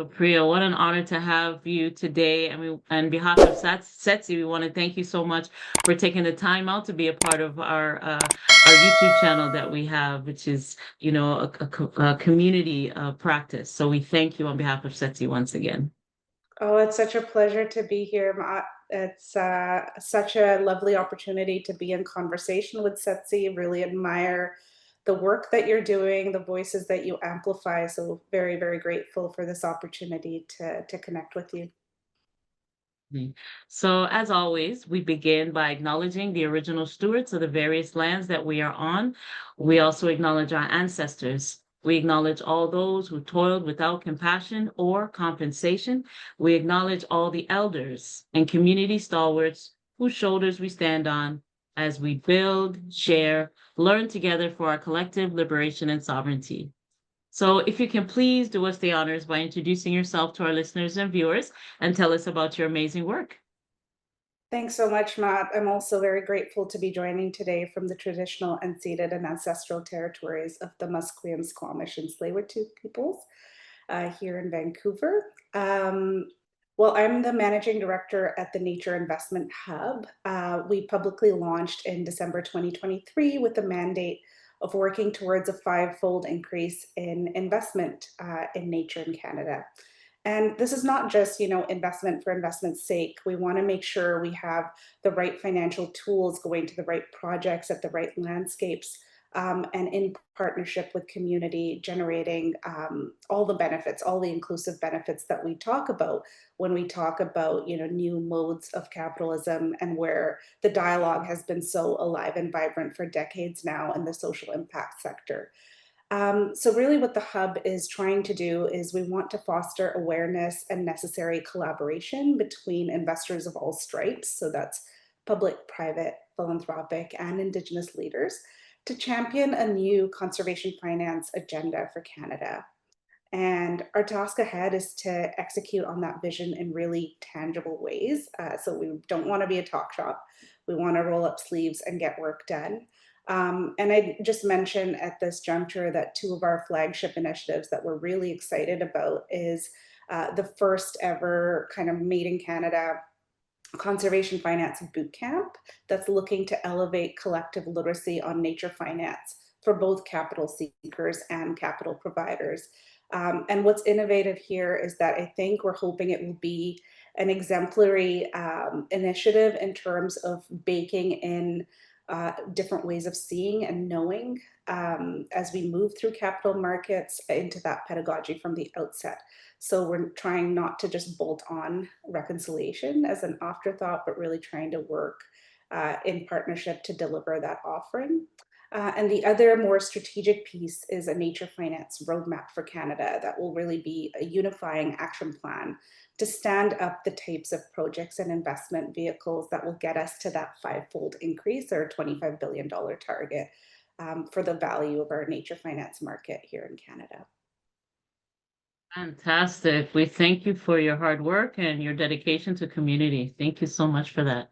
So Priya, what an honor to have you today. I mean, on behalf of Setsi, we want to thank you so much for taking the time out to be a part of our YouTube channel that we have, which is, a community practice. So we thank you on behalf of Setsi once again. Oh, it's such a pleasure to be here. It's such a lovely opportunity to be in conversation with Setsi. Really admire the work that you're doing, the voices that you amplify. So very, very grateful for this opportunity to connect with you. Mhm. So, as always, we begin by acknowledging the original stewards of the various lands that we are on. We also acknowledge our ancestors. We acknowledge all those who toiled without compassion or compensation. We acknowledge all the elders and community stalwarts whose shoulders we stand on as we build, share, learn together for our collective liberation and sovereignty. So, if you can please do us the honors by introducing yourself to our listeners and viewers and tell us about your amazing work. Thanks so much, Matt. I'm also very grateful to be joining today from the traditional, unceded, and ancestral territories of the Musqueam, Squamish, and Tsleil-Waututh peoples here in Vancouver. Well, I'm the managing director at the Nature Investment Hub. We publicly launched in December 2023 with the mandate of working towards a five-fold increase in investment in nature in Canada. And this is not just, investment for investment's sake. We want to make sure we have the right financial tools going to the right projects at the right landscapes, and in partnership with community, generating all the benefits, all the inclusive benefits that we talk about when we talk about, new modes of capitalism, and where the dialogue has been so alive and vibrant for decades now in the social impact sector. So really what the hub is trying to do is we want to foster awareness and necessary collaboration between investors of all stripes. So that's public, private, philanthropic, and Indigenous leaders to champion a new conservation finance agenda for Canada. And our task ahead is to execute on that vision in really tangible ways. So we don't want to be a talk shop. We want to roll up sleeves and get work done. And I just mentioned at this juncture that two of our flagship initiatives that we're really excited about is the first ever kind of made in Canada conservation finance boot camp that's looking to elevate collective literacy on nature finance for both capital seekers and capital providers. And what's innovative here is that I think we're hoping it will be an exemplary initiative in terms of baking in different ways of seeing and knowing as we move through capital markets into that pedagogy from the outset. So we're trying not to just bolt on reconciliation as an afterthought, but really trying to work in partnership to deliver that offering. And the other more strategic piece is a nature finance roadmap for Canada that will really be a unifying action plan to stand up the types of projects and investment vehicles that will get us to that five-fold increase or $25 billion target for the value of our nature finance market here in Canada. Fantastic. We thank you for your hard work and your dedication to community. Thank you so much for that.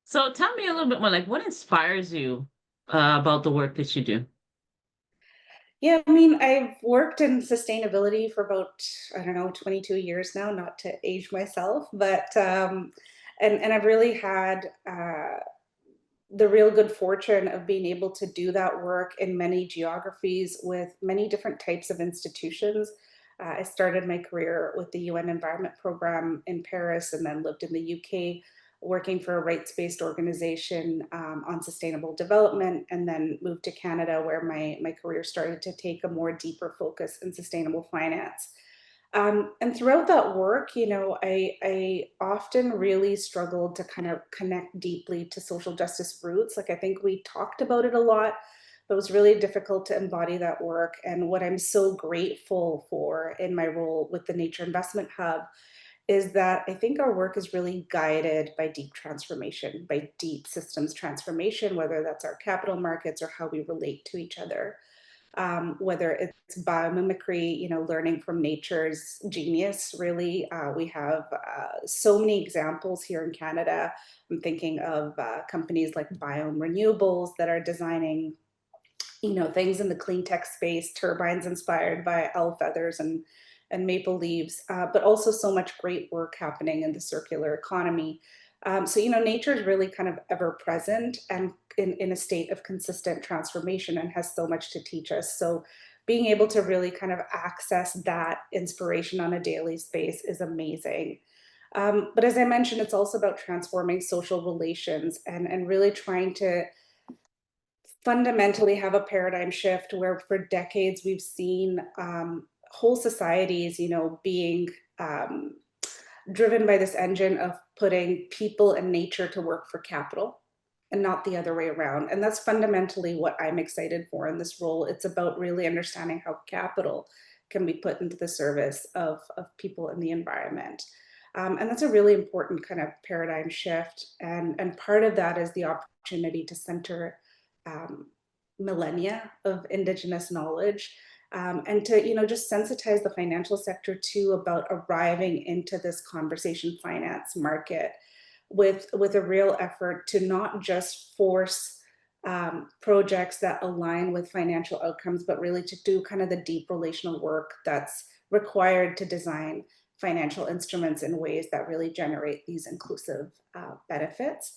So tell me a little bit more, like what inspires you about the work that you do? Yeah, I mean, I've worked in sustainability for about, I don't know, 22 years now, not to age myself, but and I've really had the real good fortune of being able to do that work in many geographies with many different types of institutions. I started my career with the UN Environment Program in Paris and then lived in the UK working for a rights based organization on sustainable development, and then moved to Canada where my career started to take a more deeper focus in sustainable finance. And throughout that work, I often really struggled to kind of connect deeply to social justice roots. Like I think we talked about it a lot, but it was really difficult to embody that work. And what I'm so grateful for in my role with the Nature Investment Hub is that I think our work is really guided by deep transformation, by deep systems transformation, whether that's our capital markets or how we relate to each other, whether it's biomimicry, learning from nature's genius, really. We have so many examples here in Canada. I'm thinking of companies like Biome Renewables that are designing, things in the clean tech space, turbines inspired by owl feathers and and maple leaves, but also so much great work happening in the circular economy. So, nature is really kind of ever present and in a state of consistent transformation and has so much to teach us. So, being able to really kind of access that inspiration on a daily space is amazing. But as I mentioned, it's also about transforming social relations and really trying to fundamentally have a paradigm shift where for decades we've seen whole societies, being um, driven by this engine of putting people and nature to work for capital and not the other way around. And that's fundamentally what I'm excited for in this role. It's about really understanding how capital can be put into the service of people and the environment. And that's a really important kind of paradigm shift. And part of that is the opportunity to center um, millennia of Indigenous knowledge, and to just sensitize the financial sector too about arriving into this conversation finance market with a real effort to not just force projects that align with financial outcomes, but really to do kind of the deep relational work that's required to design financial instruments in ways that really generate these inclusive benefits.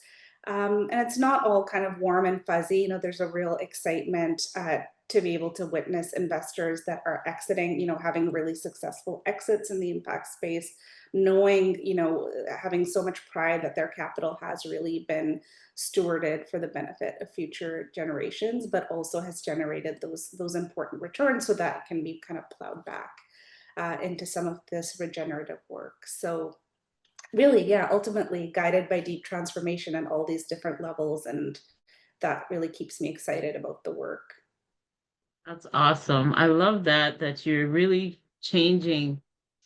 And it's not all kind of warm and fuzzy. There's a real excitement to be able to witness investors that are exiting, having really successful exits in the impact space, knowing, having so much pride that their capital has really been stewarded for the benefit of future generations, but also has generated those important returns so that can be kind of plowed back into some of this regenerative work. So really, yeah, ultimately guided by deep transformation on all these different levels. And that really keeps me excited about the work. That's awesome. I love that you're really changing.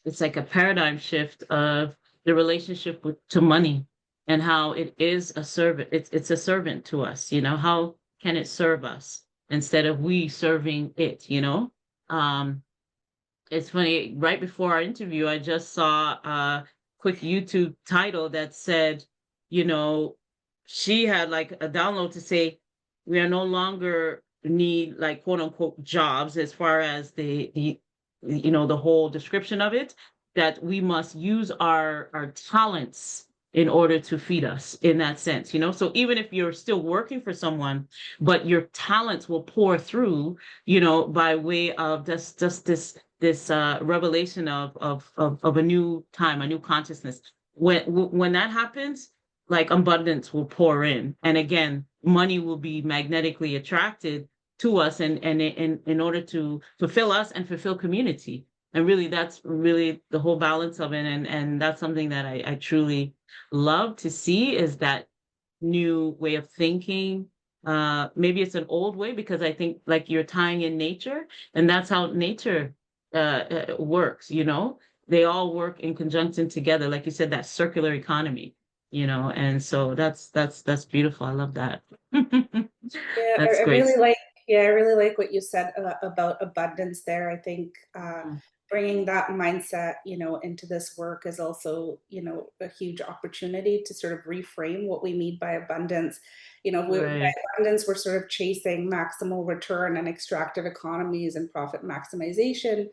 It's like a paradigm shift of the relationship to money and how it is a servant. It's a servant to us, How can it serve us instead of we serving it? Um, it's funny, right before our interview, I just saw a quick YouTube title that said, you know, she had like a download to say, we are no longer need like quote unquote jobs as far as the whole description of it, that we must use our talents in order to feed us in that sense. So even if you're still working for someone, but your talents will pour through, by way of just this revelation of a new time, a new consciousness. When that happens, like abundance will pour in, and again, money will be magnetically attracted to us, and in order to fulfill us and fulfill community. And really, that's really the whole balance of it, and that's something that I truly love to see, is that new way of thinking. Maybe it's an old way, because I think like you're tying in nature, and that's how nature works. They all work in conjunction together, like you said, that circular economy. And so that's beautiful. I love that. Yeah, That's I great. really like. Yeah, I really like what you said about abundance there. I think Mm. bringing that mindset, into this work is also, a huge opportunity to sort of reframe what we mean by abundance. By Right. abundance, we're sort of chasing maximal return and extractive economies and profit maximization.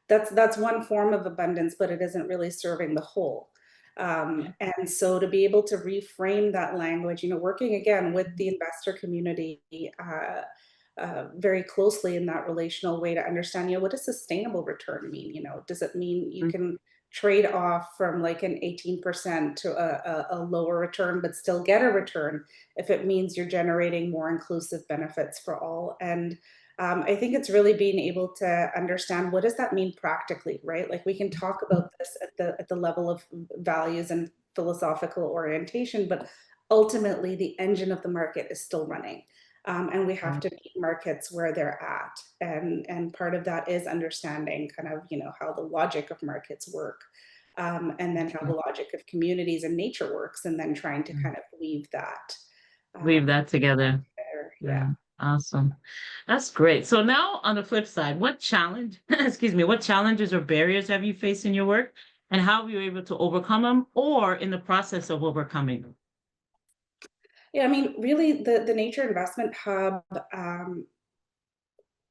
That's one form of abundance, but it isn't really serving the whole. And so to be able to reframe that language, working again with the investor community very closely in that relational way to understand, what does sustainable return mean? Does it mean you Mhm. can trade off from like an 18% to a lower return, but still get a return if it means you're generating more inclusive benefits for all? And I think it's really being able to understand, what does that mean practically, right? Like we can talk about this at the level of values and philosophical orientation, but ultimately the engine of the market is still running. And we have Right. to meet markets where they're at. And part of that is understanding kind of, how the logic of markets work. And then how the logic of communities and nature works, and then trying to kind of weave that Weave that together. there. Yeah. Yeah. Awesome. That's great. So now on the flip side, what challenge, excuse me, what challenges or barriers have you faced in your work, and how were you able to overcome them, or in the process of overcoming them? Yeah, I mean, really, the Nature Investment Hub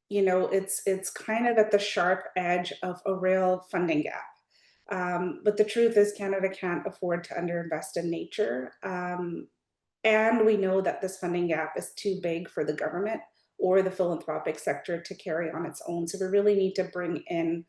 it's kind of at the sharp edge of a real funding gap. But the truth is, Canada can't afford to underinvest in nature. And we know that this funding gap is too big for the government or the philanthropic sector to carry on its own. So we really need to bring in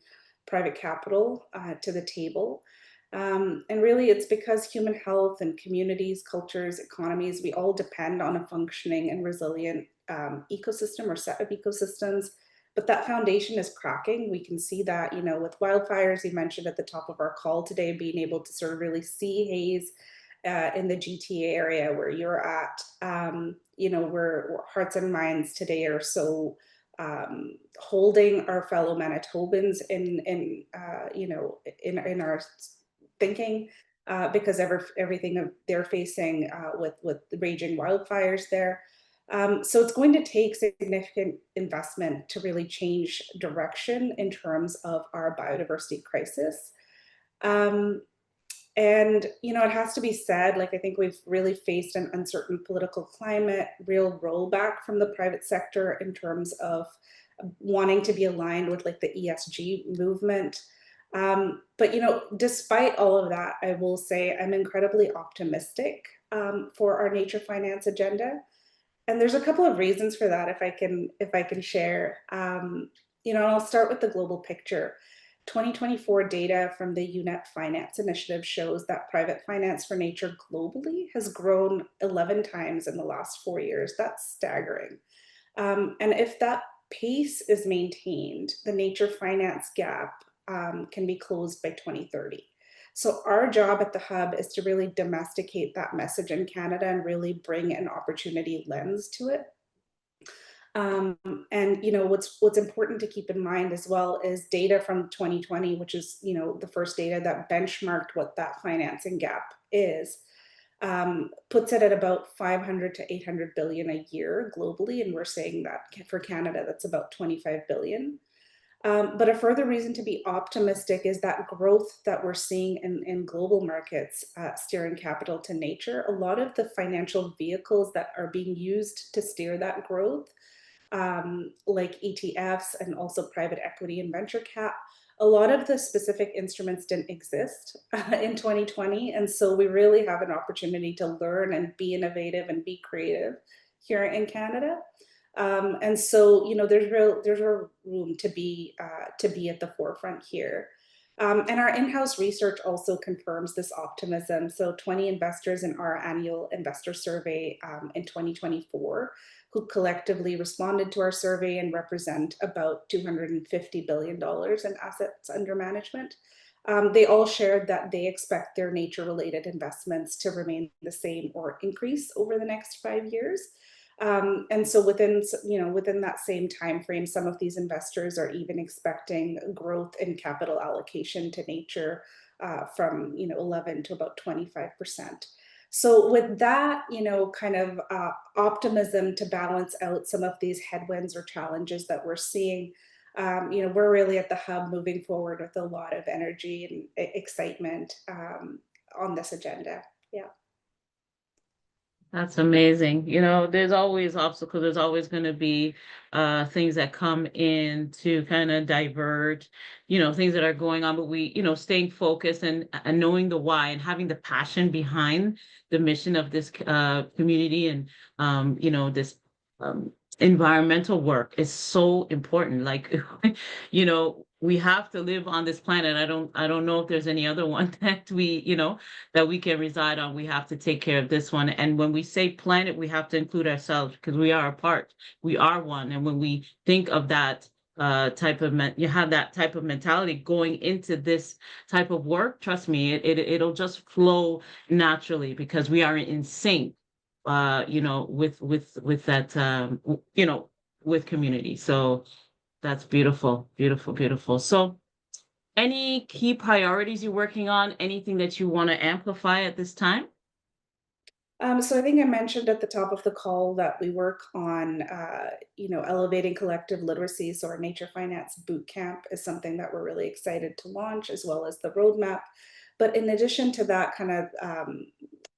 private capital to the table. And really, it's because human health and communities, cultures, economies, we all depend on a functioning and resilient ecosystem or set of ecosystems. But that foundation is cracking. We can see that, with wildfires, you mentioned at the top of our call today, being able to sort of really see haze in the GTA area where you're at, where hearts and minds today are so holding our fellow Manitobans in our thinking, because everything they're facing with the raging wildfires there. So it's going to take significant investment to really change direction in terms of our biodiversity crisis. Um, and, it has to be said, like, I think we've really faced an uncertain political climate, real rollback from the private sector in terms of wanting to be aligned with like the ESG movement. But, despite all of that, I will say I'm incredibly optimistic for our nature finance agenda. And there's a couple of reasons for that, if I can share. I'll start with the global picture. 2024 data from the UNEP Finance Initiative shows that private finance for nature globally has grown 11 times in the last 4 years. That's staggering. And if that pace is maintained, the nature finance gap can be closed by 2030. So our job at the Hub is to really domesticate that message in Canada and really bring an opportunity lens to it. And what's important to keep in mind as well is data from 2020, which is the first data that benchmarked what that financing gap is, puts it at about 500 to 800 billion a year globally, and we're saying that for Canada that's about 25 billion. But a further reason to be optimistic is that growth that we're seeing in global markets, steering capital to nature. A lot of the financial vehicles that are being used to steer that growth, like ETFs and also private equity and venture cap, a lot of the specific instruments didn't exist in 2020. And so we really have an opportunity to learn and be innovative and be creative here in Canada. And so, there's real room to be at the forefront here. And our in-house research also confirms this optimism. So 20 investors in our annual investor survey in 2024, who collectively responded to our survey and represent about $250 billion in assets under management. They all shared that they expect their nature-related investments to remain the same or increase over the next 5 years. And so within that same time frame, some of these investors are even expecting growth in capital allocation to nature from 11 to about 25%. So with that, kind of optimism to balance out some of these headwinds or challenges that we're seeing, we're really at the Hub moving forward with a lot of energy and excitement on this agenda. Yeah. That's amazing. There's always obstacles. There's always going to be things that come in to kind of divert, things that are going on. But we, staying focused and knowing the why and having the passion behind the mission of this community and, this environmental work is so important. Like, we have to live on this planet. I don't know if there's any other one that we can reside on. We have to take care of this one. And when we say planet, we have to include ourselves because we are a part. We are one. And when we think of that you have that type of mentality going into this type of work, trust me, it'll just flow naturally because we are in sync, with that, with community. So that's beautiful, beautiful, beautiful. So any key priorities you're working on? Anything that you want to amplify at this time? So I think I mentioned at the top of the call that we work on, elevating collective literacy. So our nature finance boot camp is something that we're really excited to launch, as well as the roadmap. But in addition to that kind of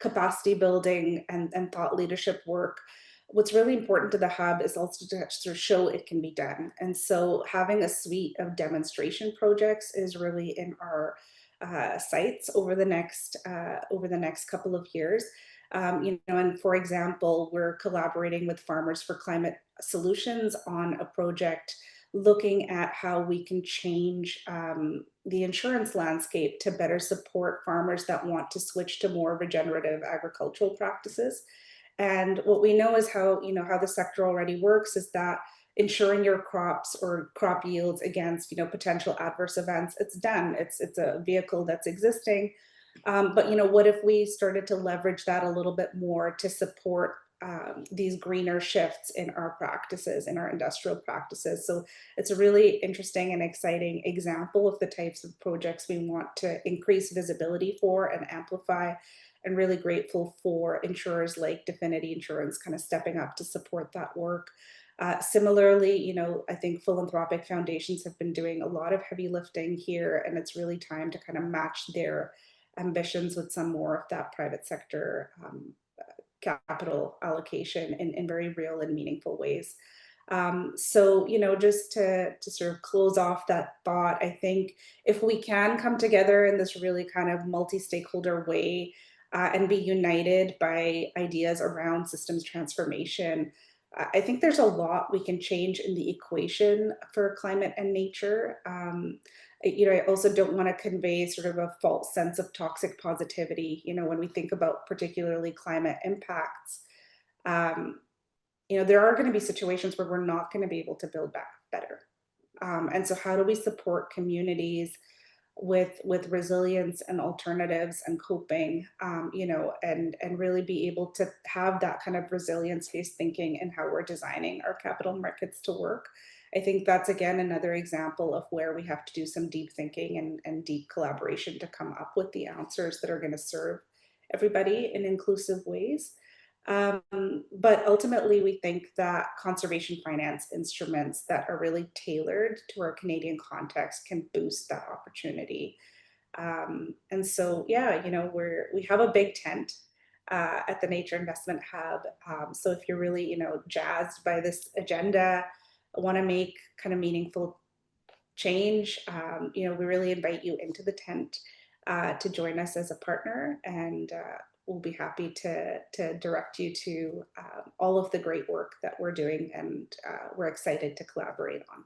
capacity building and thought leadership work, what's really important to the hub is also to sort of show it can be done. And so having a suite of demonstration projects is really in our sights over the next couple of years. And for example, we're collaborating with Farmers for Climate Solutions on a project looking at how we can change the insurance landscape to better support farmers that want to switch to more regenerative agricultural practices. And what we know is how the sector already works is that ensuring your crops or crop yields against potential adverse events, it's done. It's a vehicle that's existing. But what if we started to leverage that a little bit more to support these greener shifts in our practices, in our industrial practices? So it's a really interesting and exciting example of the types of projects we want to increase visibility for and amplify, and really grateful for insurers like Definity Insurance kind of stepping up to support that work. Similarly, I think philanthropic foundations have been doing a lot of heavy lifting here, and it's really time to kind of match their ambitions with some more of that private sector capital allocation in very real and meaningful ways. So, just to sort of close off that thought, I think if we can come together in this really kind of multi-stakeholder way and be united by ideas around systems transformation, I think there's a lot we can change in the equation for climate and nature. I also don't want to convey sort of a false sense of toxic positivity, when we think about particularly climate impacts. Um, there are going to be situations where we're not going to be able to build back better. And so how do we support communities with resilience and alternatives and coping, and really be able to have that kind of resilience-based thinking in how we're designing our capital markets to work? I think that's again another example of where we have to do some deep thinking and deep collaboration to come up with the answers that are going to serve everybody in inclusive ways. But ultimately, we think that conservation finance instruments that are really tailored to our Canadian context can boost that opportunity. And so, yeah, we have a big tent at the Nature Investment Hub. So if you're really, jazzed by this agenda, want to make kind of meaningful change, we really invite you into the tent to join us as a partner, and we'll be happy to direct you to all of the great work that we're doing, and we're excited to collaborate on.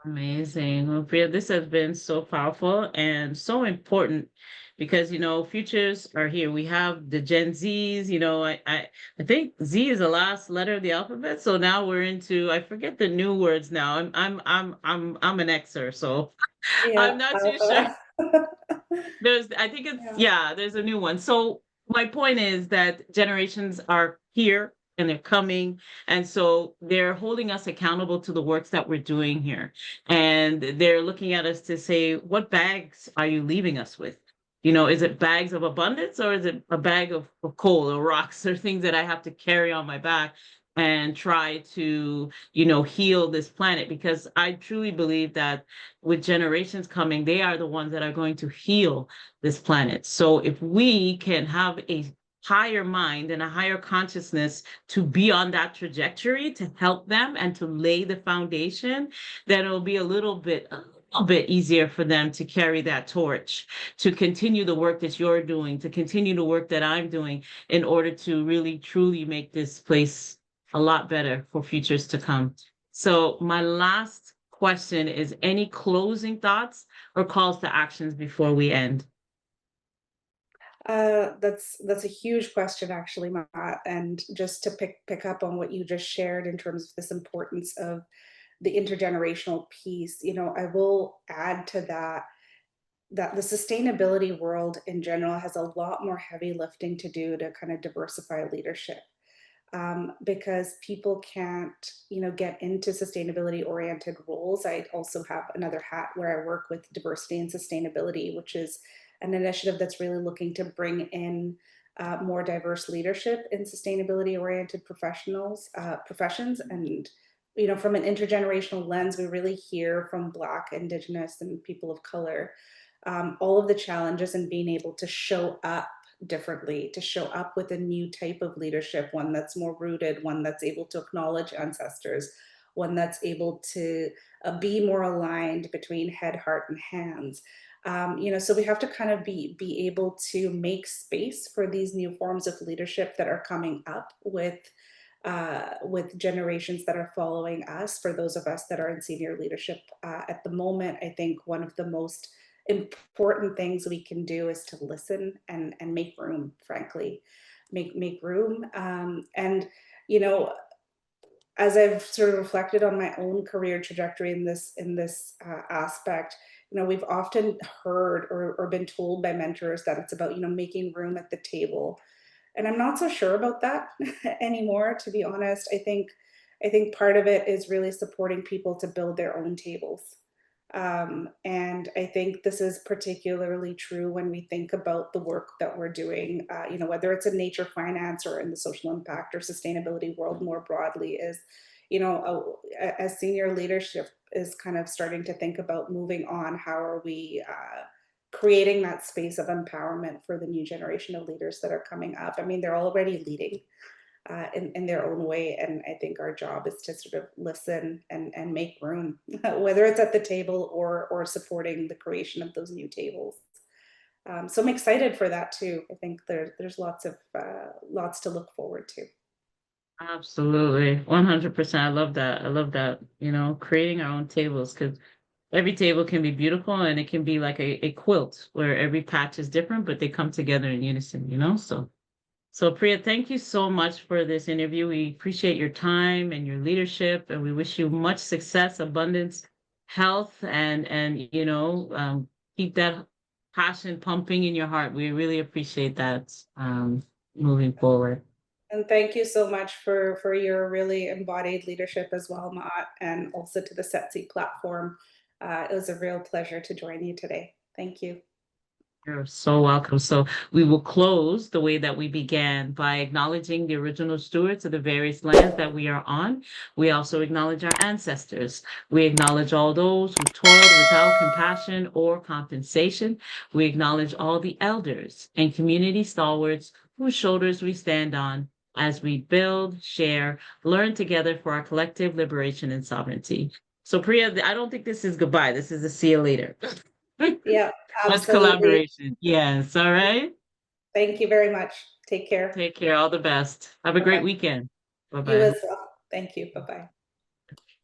Amazing. Well, Priya, this has been so powerful and so important because, futures are here. We have the Gen Zs, I think Z is the last letter of the alphabet. So now we're into, I forget the new words now. I'm an Xer, so Yeah, I'm not too sure. Alpha. I think it's, Yeah. yeah, there's a new one. So my point is that generations are here and they're coming. And so they're holding us accountable to the works that we're doing here. And they're looking at us to say, what bags are you leaving us with? Is it bags of abundance, or is it a bag of coal or rocks or things that I have to carry on my back and try to, heal this planet? Because I truly believe that with generations coming, they are the ones that are going to heal this planet. So if we can have a higher mind and a higher consciousness to be on that trajectory to help them and to lay the foundation, then it'll be a little bit easier for them to carry that torch, to continue the work that you're doing, to continue the work that I'm doing in order to really truly make this place a lot better for futures to come. So my last question is, any closing thoughts or calls to actions before we end? That's a huge question, actually, Matt. And just to pick up on what you just shared in terms of this importance of the intergenerational piece, I will add to that the sustainability world in general has a lot more heavy lifting to do to kind of diversify leadership, because people can't, get into sustainability oriented roles. I also have another hat where I work with diversity and sustainability, which is an initiative that's really looking to bring in more diverse leadership in sustainability oriented professions. And, from an intergenerational lens, we really hear from Black, Indigenous, and people of color all of the challenges in being able to show up differently, to show up with a new type of leadership, one that's more rooted, one that's able to acknowledge ancestors, one that's able to be more aligned between head, heart, and hands. So we have to kind of be able to make space for these new forms of leadership that are coming up with generations that are following us. For those of us that are in senior leadership at the moment, I think one of the most important things we can do is to listen and make room, frankly, make room. And you know, as I've sort of reflected on my own career trajectory in this aspect, we've often heard or been told by mentors that it's about making room at the table, and I'm not so sure about that anymore, to be honest. I think part of it is really supporting people to build their own tables. And I think this is particularly true when we think about the work that we're doing, whether it's in nature finance or in the social impact or sustainability world more broadly, is, as senior leadership is kind of starting to think about moving on, how are we creating that space of empowerment for the new generation of leaders that are coming up? I mean, they're already leading in their own way. And I think our job is to sort of listen and make room, whether it's at the table or supporting the creation of those new tables. So I'm excited for that too. I think there's lots to look forward to. Absolutely. 100%. I love that. I love that, creating our own tables, because every table can be beautiful and it can be like a quilt where every patch is different, but they come together in unison. So Priya, thank you so much for this interview. We appreciate your time and your leadership, and we wish you much success, abundance, health, and keep that passion pumping in your heart. We really appreciate that moving forward. And thank you so much for your really embodied leadership as well, Maat, and also to the SETC platform. It was a real pleasure to join you today. Thank you. You're so welcome. So we will close the way that we began by acknowledging the original stewards of the various lands that we are on. We also acknowledge our ancestors. We acknowledge all those who toiled without compassion or compensation. We acknowledge all the elders and community stalwarts whose shoulders we stand on as we build, share, learn together for our collective liberation and sovereignty. So Priya, I don't think this is goodbye. This is a see you later. Yeah, Much absolutely. collaboration. Yes. All right. Thank you very much. Take care. Take care. All the best. Have a Bye great bye. weekend. Bye You bye. as well. Thank you. Bye bye.